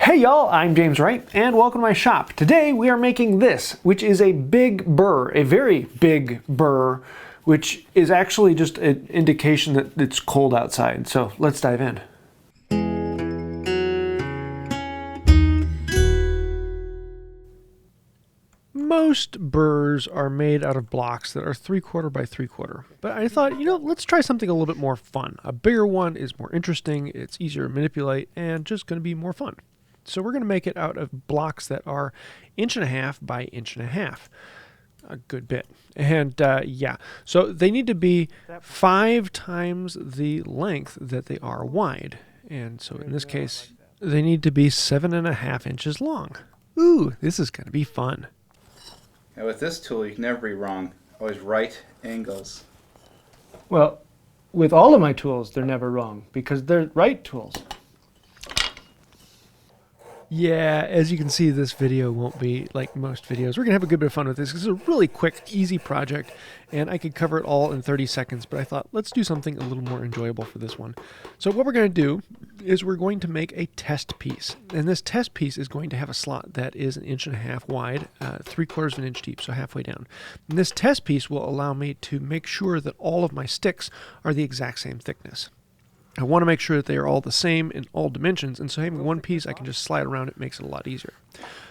Hey y'all, I'm James Wright, and welcome to my shop. Today we are making this, which is a big burr, a very big burr, which is actually just an indication that it's cold outside. So let's dive in. Most burrs are made out of blocks that are 3/4 by 3/4. But I thought, let's try something a little bit more fun. A bigger one is more interesting, it's easier to manipulate, and just going to be more fun. So we're going to make it out of blocks that are 1.5 by 1.5. A good bit. And so they need to be 5 times the length that they are wide. And so in this case, they need to be 7.5 inches long. Ooh, this is going to be fun. Now with this tool, you can never be wrong. Always right angles. Well, with all of my tools, they're never wrong because they're right tools. Yeah, as you can see, this video won't be like most videos. We're going to have a good bit of fun with this. This is a really quick, easy project, and I could cover it all in 30 seconds, but I thought, let's do something a little more enjoyable for this one. So what we're going to do is we're going to make a test piece, and this test piece is going to have a slot that is 1.5 inches wide, 3/4 of an inch deep, so halfway down. And this test piece will allow me to make sure that all of my sticks are the exact same thickness. I want to make sure that they are all the same in all dimensions, and so having one piece I can just slide around, it makes it a lot easier.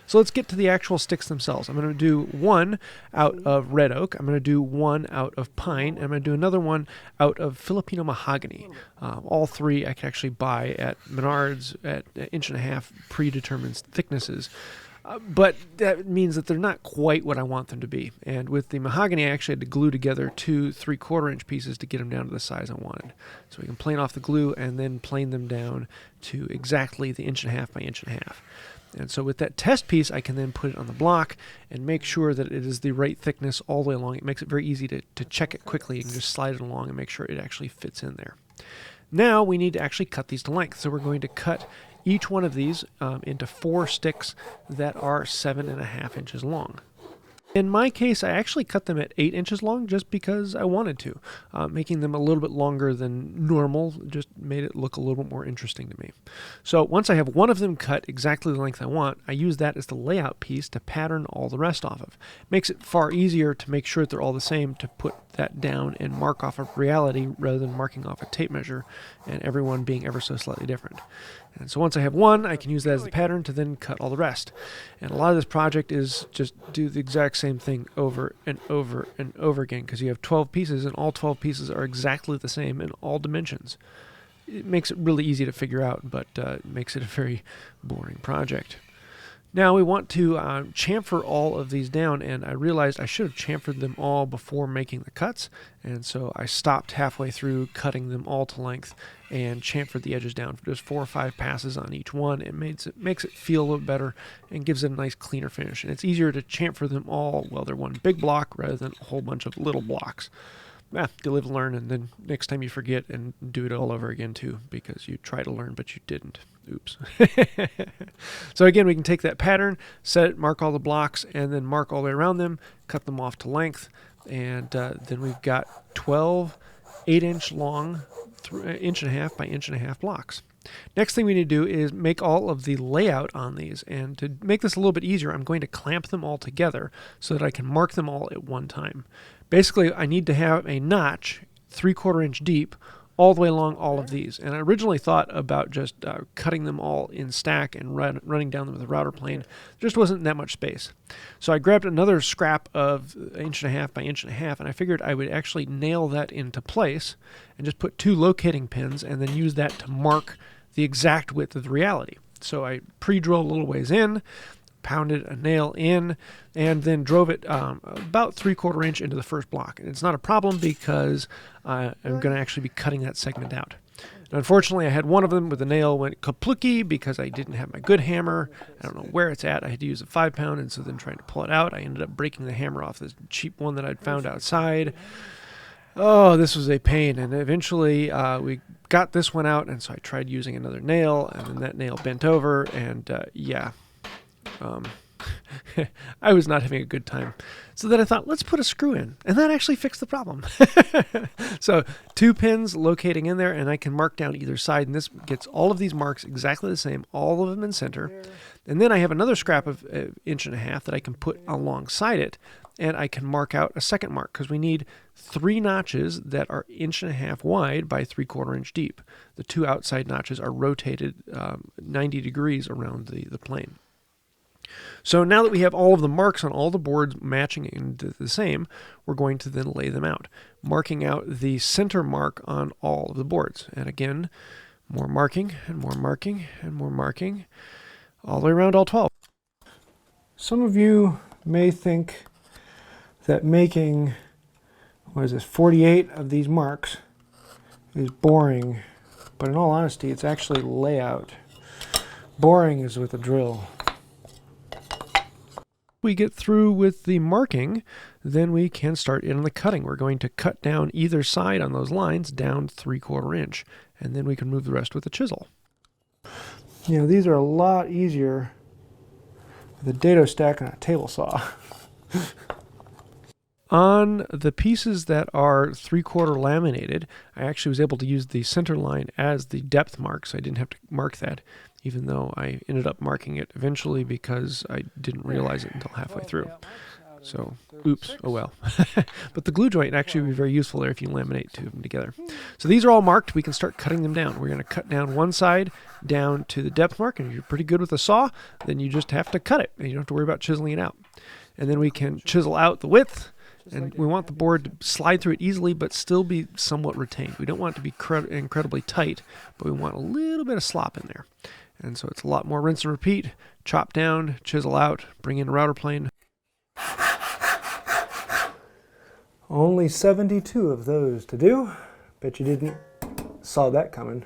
So let's get to the actual sticks themselves. I'm going to do one out of red oak, I'm going to do one out of pine, and I'm going to do another one out of Filipino mahogany. All three I can actually buy at Menards at 1.5 inch predetermined thicknesses. But that means that they're not quite what I want them to be. And with the mahogany, I actually had to glue together 2 3/4 inch pieces to get them down to the size I wanted. So we can plane off the glue and then plane them down to exactly the 1.5 by 1.5. And so with that test piece, I can then put it on the block and make sure that it is the right thickness all the way along. It makes it very easy to check it quickly. You can just slide it along and make sure it actually fits in there. Now we need to actually cut these to length. So we're going to cut each one of these into 4 sticks that are 7.5 inches long. In my case, I actually cut them at 8 inches long just because I wanted to. Making them a little bit longer than normal just made it look a little bit more interesting to me. So once I have one of them cut exactly the length I want, I use that as the layout piece to pattern all the rest off of. It makes it far easier to make sure that they're all the same, to put that down and mark off of reality rather than marking off a tape measure and everyone being ever so slightly different. And so once I have one, I can use that as the pattern to then cut all the rest. And a lot of this project is just do the exact same thing over and over and over again, because you have 12 pieces and all 12 pieces are exactly the same in all dimensions. It makes it really easy to figure out, but it makes it a very boring project. Now we want to chamfer all of these down, and I realized I should have chamfered them all before making the cuts, and so I stopped halfway through cutting them all to length and chamfered the edges down. Just 4 or 5 passes on each one. It makes it feel a little better and gives it a nice cleaner finish. And it's easier to chamfer them all while they're one big block rather than a whole bunch of little blocks. You live and learn, and then next time you forget and do it all over again too, because you try to learn but you didn't. Oops. So again, we can take that pattern, set it, mark all the blocks, and then mark all the way around them, cut them off to length, and then we've got 12 8-inch long 1.5 inch by 1.5 inch blocks. Next thing we need to do is make all of the layout on these, and to make this a little bit easier, I'm going to clamp them all together so that I can mark them all at one time. Basically, I need to have a notch 3/4 inch deep all the way along all of these. And I originally thought about just cutting them all in stack and running down them with a router plane. There just wasn't that much space. So I grabbed another scrap of 1.5 inch by 1.5 inch, and I figured I would actually nail that into place and just put 2 locating pins and then use that to mark the exact width of the reality. So I pre-drilled a little ways in, pounded a nail in, and then drove it about 3/4 inch into the first block. And it's not a problem because I'm going to actually be cutting that segment out. And unfortunately, I had one of them where the nail went kapluki because I didn't have my good hammer. I don't know where it's at. I had to use a 5-pound, and so then trying to pull it out, I ended up breaking the hammer off this cheap one that I'd found outside. Oh, this was a pain, and eventually we got this one out, and so I tried using another nail, and then that nail bent over, and I was not having a good time. So then I thought, let's put a screw in. And that actually fixed the problem. So 2 pins locating in there, and I can mark down either side. And this gets all of these marks exactly the same, all of them in center. And then I have another scrap of 1.5 inches that I can put alongside it. And I can mark out a second mark because we need 3 notches that are 1.5 inches wide by 3/4 inch deep. The 2 outside notches are rotated 90 degrees around the plane. So now that we have all of the marks on all the boards matching into the same, we're going to then lay them out, marking out the center mark on all of the boards. And again, more marking and more marking and more marking all the way around all 12. Some of you may think that making, 48 of these marks is boring, but in all honesty, it's actually layout. Boring is with a drill. We get through with the marking, then we can start in on the cutting. We're going to cut down either side on those lines down 3/4 inch, and then we can move the rest with a chisel. You know, these are a lot easier with a dado stack and a table saw. On the pieces that are 3/4 laminated, I actually was able to use the center line as the depth mark, so I didn't have to mark that, even though I ended up marking it eventually because I didn't realize it until halfway through. So, oops, oh well. But the glue joint actually would be very useful there if you laminate 2 of them together. So these are all marked. We can start cutting them down. We're going to cut down one side down to the depth mark, and if you're pretty good with a saw, then you just have to cut it, and you don't have to worry about chiseling it out. And then we can chisel out the width, and we want the board to slide through it easily but still be somewhat retained. We don't want it to be incredibly tight, but we want a little bit of slop in there. And so it's a lot more rinse and repeat. Chop down, chisel out, bring in a router plane. Only 72 of those to do. Bet you didn't saw that coming.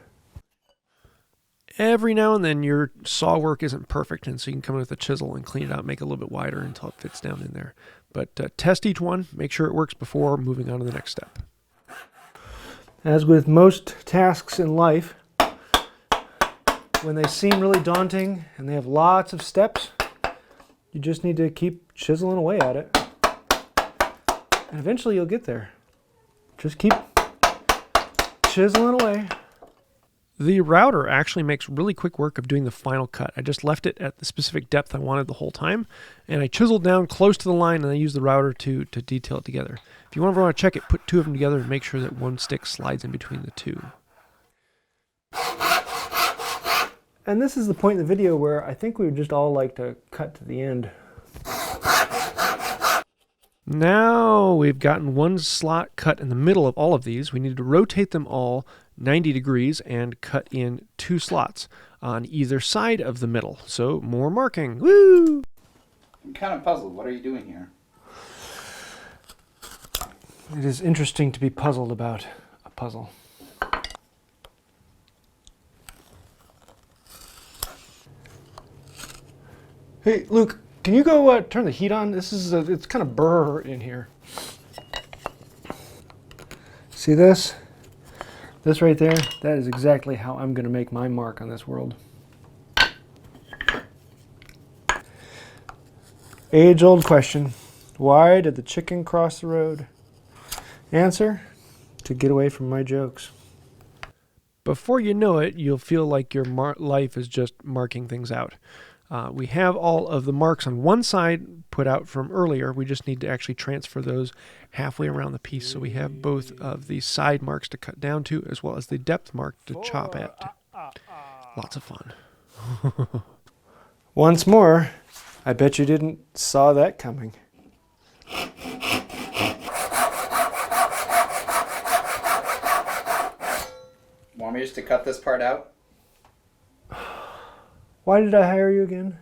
Every now and then your saw work isn't perfect, and so you can come in with a chisel and clean it out, make it a little bit wider until it fits down in there. But test each one, make sure it works before moving on to the next step. As with most tasks in life, when they seem really daunting and they have lots of steps, you just need to keep chiseling away at it. And eventually you'll get there. Just keep chiseling away. The router actually makes really quick work of doing the final cut. I just left it at the specific depth I wanted the whole time, and I chiseled down close to the line, and I used the router to detail it together. If you ever want to check it, put 2 of them together and make sure that one stick slides in between the 2. And this is the point in the video where I think we would just all like to cut to the end. Now we've gotten one slot cut in the middle of all of these. We need to rotate them all 90 degrees and cut in 2 slots on either side of the middle. So more marking. Woo! I'm kind of puzzled. What are you doing here? It is interesting to be puzzled about a puzzle. Hey, Luke, can you go turn the heat on? It's kind of Burr in here. See this? This right there? That is exactly how I'm going to make my mark on this world. Age-old question. Why did the chicken cross the road? Answer, to get away from my jokes. Before you know it, you'll feel like your life is just marking things out. We have all of the marks on one side put out from earlier. We just need to actually transfer those halfway around the piece. So we have both of the side marks to cut down to as well as the depth mark to chop at. Lots of fun. Once more, I bet you didn't saw that coming. Want me just to cut this part out? Why did I hire you again?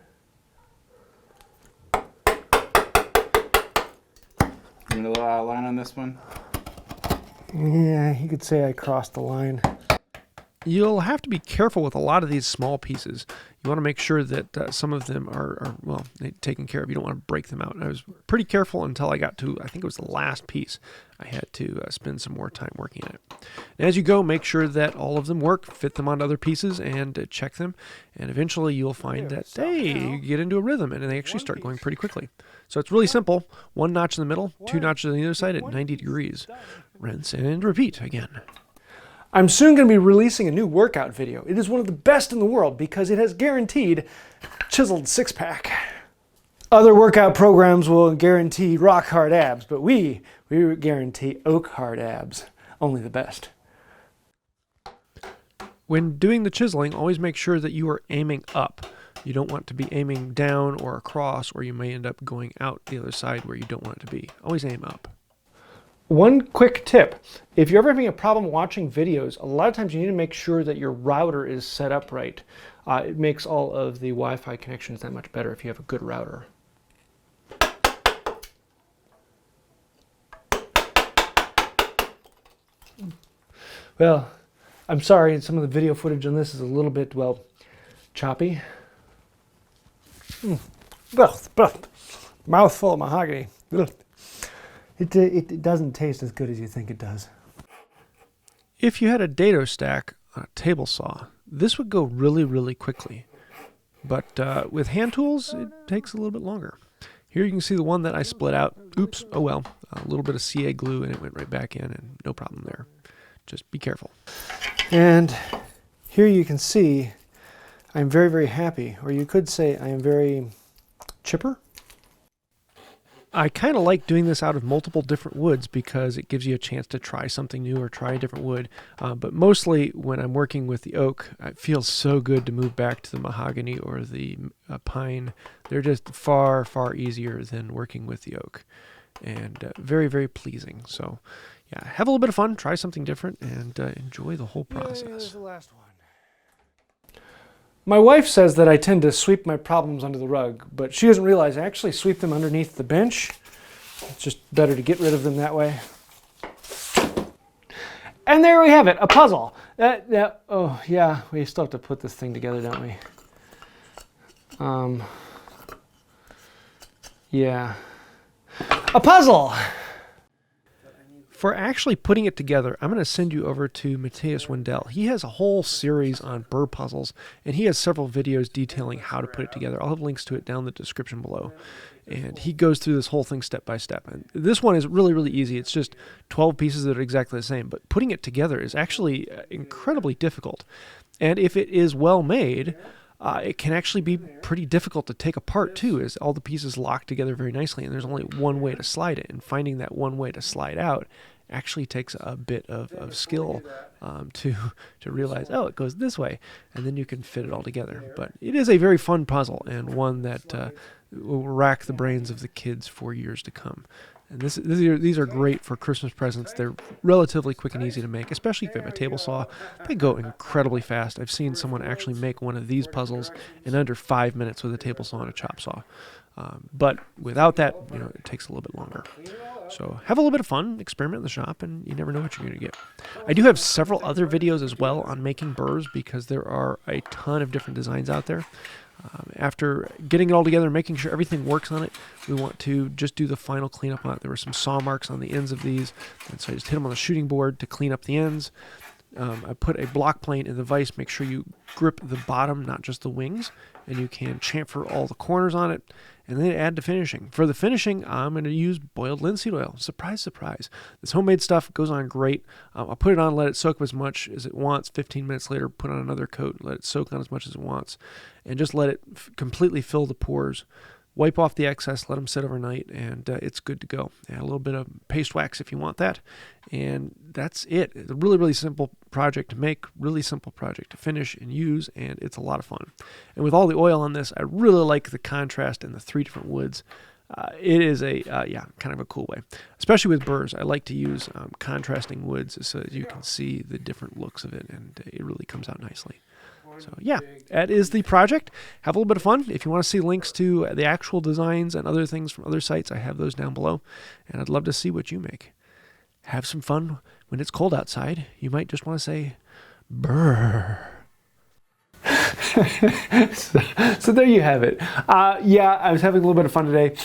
You need a little line on this one? Yeah, you could say I crossed the line. You'll have to be careful with a lot of these small pieces. You want to make sure that some of them are well, taken care of. You don't want to break them out. And I was pretty careful until I got to, I think it was the last piece. I had to spend some more time working on it. And as you go, make sure that all of them work, fit them onto other pieces, and check them. And eventually you'll find that, hey, you get into a rhythm, and they actually start going pretty quickly. So it's really simple. One notch in the middle, two notches on the other side at 90 degrees. Rinse and repeat again. I'm soon going to be releasing a new workout video. It is one of the best in the world because it has guaranteed chiseled six-pack. Other workout programs will guarantee rock-hard abs, but we guarantee oak-hard abs. Only the best. When doing the chiseling, always make sure that you are aiming up. You don't want to be aiming down or across, or you may end up going out the other side where you don't want it to be. Always aim up. One quick tip, if you're ever having a problem watching videos, a lot of times you need to make sure that your router is set up right. It makes all of the Wi-Fi connections that much better if you have a good router. Well, I'm sorry, some of the video footage on this is a little bit, well, choppy. Mouthful of mahogany. It doesn't taste as good as you think it does. If you had a dado stack on a table saw, this would go really, really quickly. But with hand tools, it takes a little bit longer. Here you can see the one that I split out. Oops, oh well. A little bit of CA glue and it went right back in, and no problem there. Just be careful. And here you can see I'm very, very happy. Or you could say I am very chipper. I kind of like doing this out of multiple different woods because it gives you a chance to try something new or try a different wood. But mostly when I'm working with the oak, it feels so good to move back to the mahogany or the pine. They're just far, far easier than working with the oak. And very, very pleasing. So yeah, have a little bit of fun, try something different, and enjoy the whole process. Yay, there's the last one. My wife says that I tend to sweep my problems under the rug, but she doesn't realize I actually sweep them underneath the bench. It's just better to get rid of them that way. And there we have it, a puzzle. Oh yeah, we still have to put this thing together, don't we? Yeah. A puzzle! For actually putting it together, I'm going to send you over to Matthias Wendell. He has a whole series on Burr puzzles, and he has several videos detailing how to put it together. I'll have links to it down in the description below. And he goes through this whole thing step by step. And this one is really, really easy. It's just 12 pieces that are exactly the same. But putting it together is actually incredibly difficult. And if it is well made, it can actually be pretty difficult to take apart too, as all the pieces lock together very nicely, and there's only one way to slide it, and finding that one way to slide out actually takes a bit of skill to realize, oh, it goes this way, and then you can fit it all together. But it is a very fun puzzle, and one that will rack the brains of the kids for years to come. And these are great for Christmas presents. They're relatively quick and easy to make, especially if you have a table saw. They go incredibly fast. I've seen someone actually make one of these puzzles in under 5 minutes with a table saw and a chop saw. But without that, it takes a little bit longer. So have a little bit of fun, experiment in the shop, and you never know what you're going to get. I do have several other videos as well on making burrs because there are a ton of different designs out there. After getting it all together and making sure everything works on it, we want to just do the final cleanup on it. There were some saw marks on the ends of these, and so I just hit them on the shooting board to clean up the ends. I put a block plane in the vise. Make sure you grip the bottom, not just the wings, and you can chamfer all the corners on it, and then add to finishing. For the finishing, I'm going to use boiled linseed oil. Surprise, surprise. This homemade stuff goes on great. I'll put it on, let it soak as much as it wants. 15 minutes later, put on another coat, let it soak on as much as it wants, and just let it completely fill the pores. Wipe off the excess, let them sit overnight, and it's good to go. Add a little bit of paste wax if you want that, and that's it. It's a really, really simple project to make, really simple project to finish and use, and it's a lot of fun. And with all the oil on this, I really like the contrast and the three different woods. It is kind of a cool way. Especially with burrs, I like to use contrasting woods so that you can see the different looks of it, and it really comes out nicely. So yeah, that is the project. Have a little bit of fun. If you want to see links to the actual designs and other things from other sites, I have those down below. And I'd love to see what you make. Have some fun when it's cold outside. You might just want to say Burr. So there you have it. Yeah, I was having a little bit of fun today.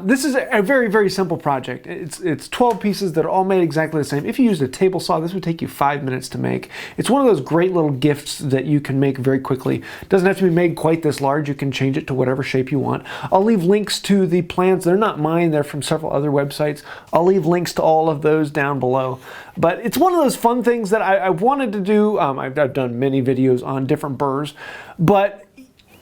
This is a very, very simple project. It's 12 pieces that are all made exactly the same. If you used a table saw, this would take you 5 minutes to make. It's one of those great little gifts that you can make very quickly. It doesn't have to be made quite this large. You can change it to whatever shape you want. I'll leave links to the plans. They're not mine. They're from several other websites. I'll leave links to all of those down below. But it's one of those fun things that I wanted to do. I've done many videos on different burrs, but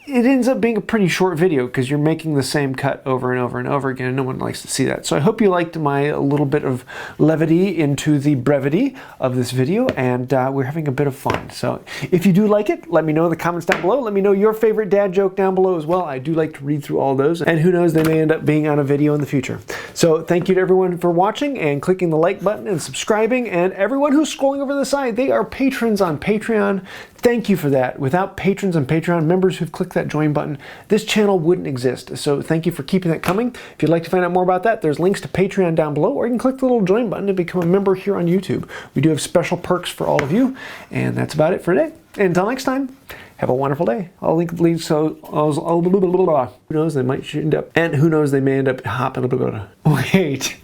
it ends up being a pretty short video because you're making the same cut over and over and over again. No one likes to see that. So I hope you liked my little bit of levity into the brevity of this video, and we're having a bit of fun. So if you do like it, let me know in the comments down below. Let me know your favorite dad joke down below as well. I do like to read through all those, and who knows, they may end up being on a video in the future. So thank you to everyone for watching and clicking the like button and subscribing, and everyone who's scrolling over the side, they are patrons on Patreon. Thank you for that. Without patrons and Patreon members who've clicked that join button, this channel wouldn't exist. So thank you for keeping that coming. If you'd like to find out more about that, there's links to Patreon down below, or you can click the little join button to become a member here on YouTube. We do have special perks for all of you, and that's about it for today. Until next time, have a wonderful day. I'll link the links, so who knows, they might end up, and who knows, they may end up hopping. Wait,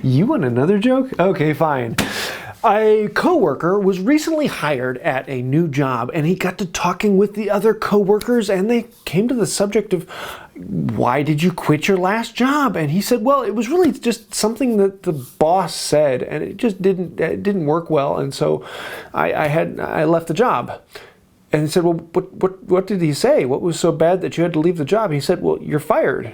you want another joke? Okay, fine. A coworker was recently hired at a new job, and he got to talking with the other coworkers, and they came to the subject of, why did you quit your last job? And he said, well, it was really just something that the boss said, and it just didn't work well, and so I left the job. And he said, well, what did he say? What was so bad that you had to leave the job? He said, well, you're fired.